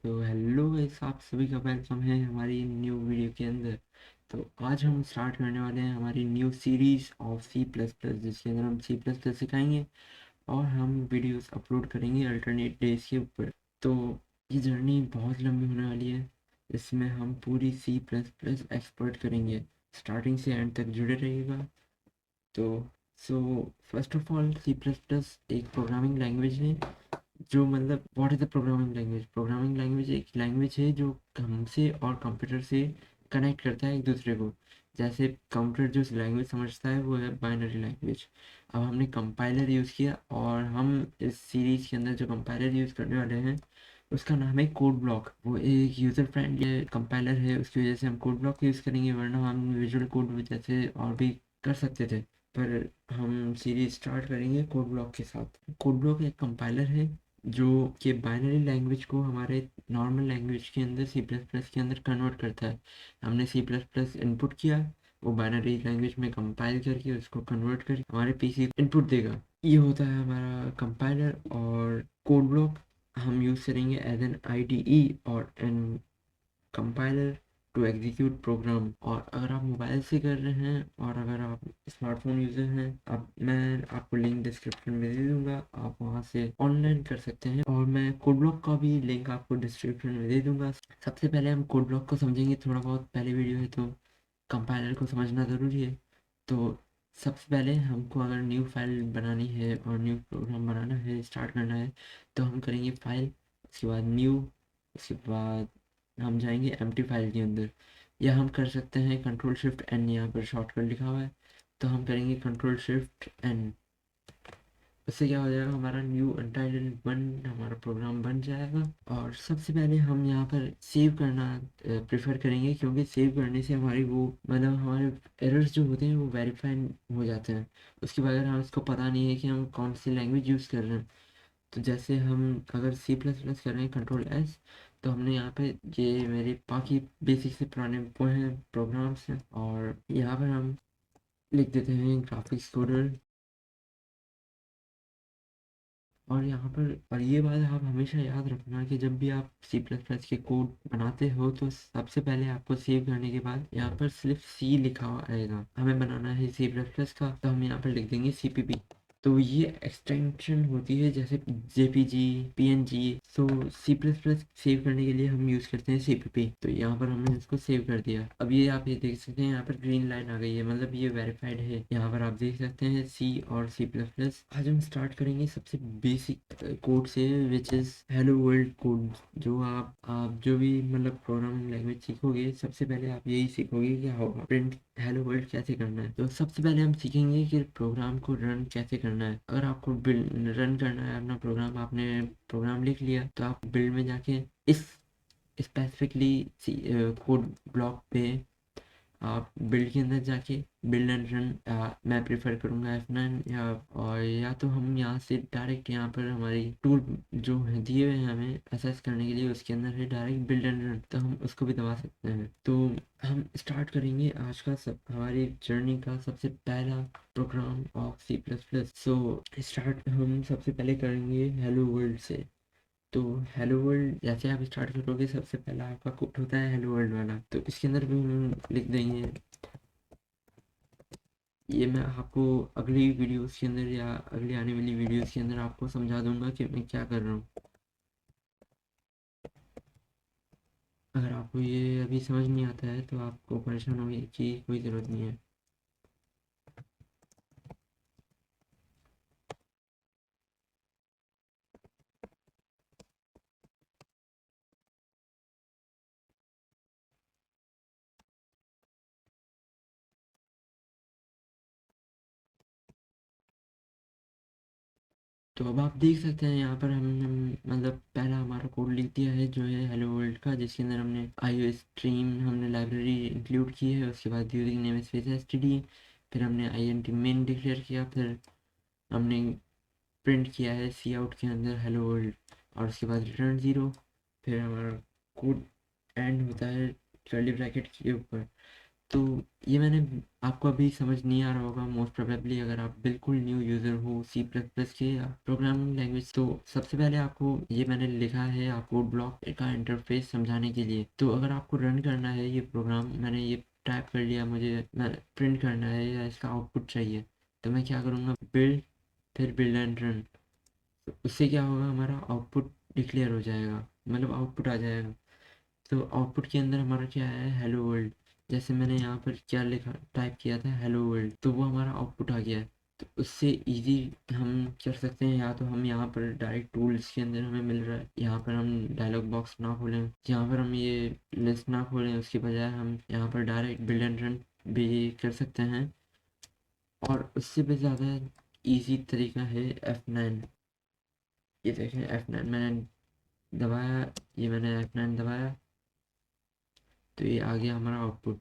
तो hello guys, आप सभी का वेलकम है हमारी न्यू वीडियो के अंदर। तो आज हम स्टार्ट करने वाले हैं हमारी new series of C plus plus, जिसके अंदर हम सी प्लस प्लस सिखाएंगे और हम वीडियोस अपलोड करेंगे अल्टरनेट डेज के ऊपर। तो ये जर्नी बहुत लंबी होने वाली है। इसमें हम पूरी सी प्लस प्लस एक्सपर्ट करेंगे, स्टार्टिंग से एंड तक जुड़े रहिएगा। तो so first of all, C plus plus एक प्रोग्रामिंग लैंग्वेज है जो मतलब what is the programming language. Programming language एक लैंग्वेज है जो हमसे और कंप्यूटर से कनेक्ट करता है एक दूसरे को। जैसे कंप्यूटर जो लैंग्वेज समझता है वो है बाइनरी लैंग्वेज। अब हमने कंपाइलर यूज़ किया और हम इस सीरीज़ के अंदर जो कंपाइलर यूज़ करने वाले हैं उसका नाम है कोड ब्लॉक। वो एक यूज़र फ्रेंडली कंपाइलर है, उसकी वजह से हम कोड ब्लॉक यूज़ करेंगे, वरना हम विजुअल कोड जैसे और भी कर सकते थे। पर हम सीरीज स्टार्ट करेंगे कोड ब्लॉक के साथ। कोड ब्लॉक एक कंपाइलर है जो कि बाइनरी लैंग्वेज को हमारे नॉर्मल लैंग्वेज के अंदर सी प्लस प्लस के अंदर कन्वर्ट करता है। हमने सी प्लस प्लस इनपुट किया, वो बाइनरी लैंग्वेज में कंपाइल करके उसको कन्वर्ट करके हमारे पीसी इनपुट देगा। ये होता है हमारा कंपाइलर। और कोड ब्लॉक हम यूज़ करेंगे एज एन आईडीई और an compiler to execute program. और अगर आप मोबाइल से कर रहे हैं और अगर आप स्मार्टफोन यूज़र हैं, अब मैं आपको लिंक डिस्क्रिप्शन में दे दूंगा, आप वहां से ऑनलाइन कर सकते हैं। और मैं कोड ब्लॉक का भी लिंक आपको डिस्क्रिप्शन में दे दूंगा। सबसे पहले हम कोड ब्लॉक को समझेंगे, थोड़ा बहुत पहले वीडियो है तो कंपाइलर को समझना ज़रूरी है। तो सबसे पहले हमको अगर न्यू फाइल बनानी है और न्यू प्रोग्राम बनाना है, स्टार्ट करना है, तो हम करेंगे फाइल, उसके बाद न्यू, उसके बाद हम जाएंगे एम्प्टी फाइल के अंदर। या हम कर सकते हैं कंट्रोल शिफ्ट एन, यहाँ पर शॉर्टकट लिखा हुआ है तो हम करेंगे कंट्रोल शिफ्ट एन। उससे क्या हो जाएगा, हमारा न्यू अनटाइटल्ड वन हमारा प्रोग्राम बन जाएगा। और सबसे पहले हम यहाँ पर सेव करना प्रेफर करेंगे, क्योंकि सेव करने से हमारी वो मतलब हमारे एरर्स जो होते हैं वो वेरीफाई हो जाते हैं। उसके बगैर हम उसको पता नहीं है कि हम कौन सी लैंग्वेज यूज़ कर रहे हैं। तो जैसे हम अगर सी प्लस प्लस कर रहे हैं कंट्रोल एस, तो हमने यहाँ पे ये मेरे बाकी बेसिक से पुराने वो हैं प्रोग्राम्स हैं, और यहाँ पर हम लिख देते हैं ग्राफिक्स कोडर। और यहाँ पर और ये बात आप हमेशा याद रखना कि जब भी आप सी प्लस प्लस के कोड बनाते हो तो सबसे पहले आपको सेव करने के बाद यहाँ पर सिर्फ सी लिखा हुआ आएगा। हमें बनाना है सी प्लस प्लस का, तो हम यहाँ पर लिख देंगे सीपीपी। तो ये एक्सटेंशन होती है जैसे जेपीजी, पीएनजी। सो सी प्लस प्लस सेव करने के लिए हम यूज़ करते हैं सीपीपी। तो यहाँ पर हमने इसको सेव कर दिया। अब ये आप ये देख सकते हैं, यहाँ पर ग्रीन लाइन आ गई है, मतलब ये वेरीफाइड है। यहाँ पर आप देख सकते हैं सी और सी प्लस प्लस। आज हम स्टार्ट करेंगे सबसे बेसिक कोड से, which is hello world code. जो आप जो भी मतलब प्रोग्रामिंग लैंग्वेज सीखोगे, सबसे पहले आप यही सीखोगे कि हाउ प्रिंट हेलो वर्ल्ड कैसे करना है। तो सबसे पहले हम सीखेंगे कि प्रोग्राम को रन कैसे करना है। अगर आपको रन करना है अपना प्रोग्राम, आपने प्रोग्राम लिख लिया, तो आप बिल्ड में जाके इस स्पेसिफिकली कोड ब्लॉक पे आप बिल्ड के अंदर जाके बिल्ड एंड रन, मैं प्रेफर करूँगा F9। या तो हम यहाँ से डायरेक्ट यहाँ पर हमारी टूल जो है दिए हुए हैं हमें असेस करने के लिए, उसके अंदर है डायरेक्ट बिल्ड एंड रन, तो हम उसको भी दबा सकते हैं। तो हम स्टार्ट करेंगे आज का हमारी जर्नी का सबसे पहला program of C plus plus. So start हम सबसे पहले करेंगे हेलो वर्ल्ड से। तो हेलो वर्ल्ड जैसे आप स्टार्ट करोगे, सबसे पहला आपका कोड होता है हेलो वर्ल्ड वाला, तो इसके अंदर भी हम लिख देंगे। ये मैं आपको अगली वीडियोस के अंदर या अगली आने वाली वीडियोस के अंदर आपको समझा दूंगा कि मैं क्या कर रहा हूँ। अगर आपको ये अभी समझ नहीं आता है तो आपको परेशान होने की कोई ज़रूरत नहीं है। तो अब आप देख सकते हैं यहाँ पर मतलब पहला हमारा कोड लिख दिया है जो है हेलो वर्ल्ड का, जिसके अंदर हमने आईओ स्ट्रीम हमने लाइब्रेरी इंक्लूड की है। उसके बाद यूजिंग नेम स्पेस एसटीडी, फिर हमने आईएनटी मेन डिक्लेयर किया, फिर हमने प्रिंट किया है सी आउट के अंदर हेलो वर्ल्ड, और उसके बाद रिटर्न ज़ीरो। फिर हमारा कोड एंड होता है कर्ली ब्रैकेट के ऊपर। तो ये मैंने आपको अभी समझ नहीं आ रहा होगा मोस्ट प्रोबेबली, अगर आप बिल्कुल न्यू यूज़र हो सी प्लस प्लस के या प्रोग्रामिंग लैंग्वेज। तो सबसे पहले आपको ये मैंने लिखा है आपको ब्लॉक का इंटरफेस समझाने के लिए। तो अगर आपको रन करना है ये प्रोग्राम, मैंने ये टाइप कर लिया, मुझे प्रिंट करना है या इसका आउटपुट चाहिए, तो मैं क्या करूँगा, बिल्ड, फिर बिल्ड एंड रन। तो उससे क्या होगा, हमारा आउटपुट डिक्लेयर हो जाएगा, मतलब आउटपुट आ जाएगा। तो आउटपुट के अंदर हमारा क्या है, हेलो वर्ल्ड। जैसे मैंने यहाँ पर क्या लिखा, टाइप किया था हेलो वर्ल्ड, तो वो हमारा आउटपुट आ गया है। तो उससे इजी हम कर सकते हैं, या तो हम यहाँ पर डायरेक्ट टूल्स के अंदर हमें मिल रहा है, यहाँ पर हम डायलॉग बॉक्स ना खोलें, यहाँ पर हम ये लिस्ट ना खोलें, उसके बजाय हम यहाँ पर डायरेक्ट बिल्ड एंड रन भी कर सकते हैं। और उससे भी ज़्यादा इजी तरीका है F9। ये देखें F9 मैंने दबाया, ये मैंने F9 दबाया, तो ये आ गया हमारा आउटपुट।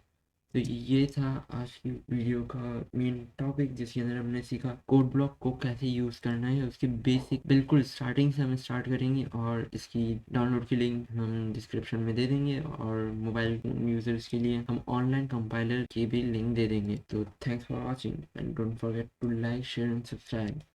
तो ये था आज की वीडियो का मेन टॉपिक, जिसके अंदर हमने सीखा कोड ब्लॉक को कैसे यूज़ करना है, उसके बेसिक बिल्कुल स्टार्टिंग से हम स्टार्ट करेंगे। और इसकी डाउनलोड की लिंक हम डिस्क्रिप्शन में दे देंगे, और मोबाइल यूज़र्स के लिए हम ऑनलाइन कंपाइलर की भी लिंक दे देंगे। तो thanks for watching and don't forget to like share and subscribe.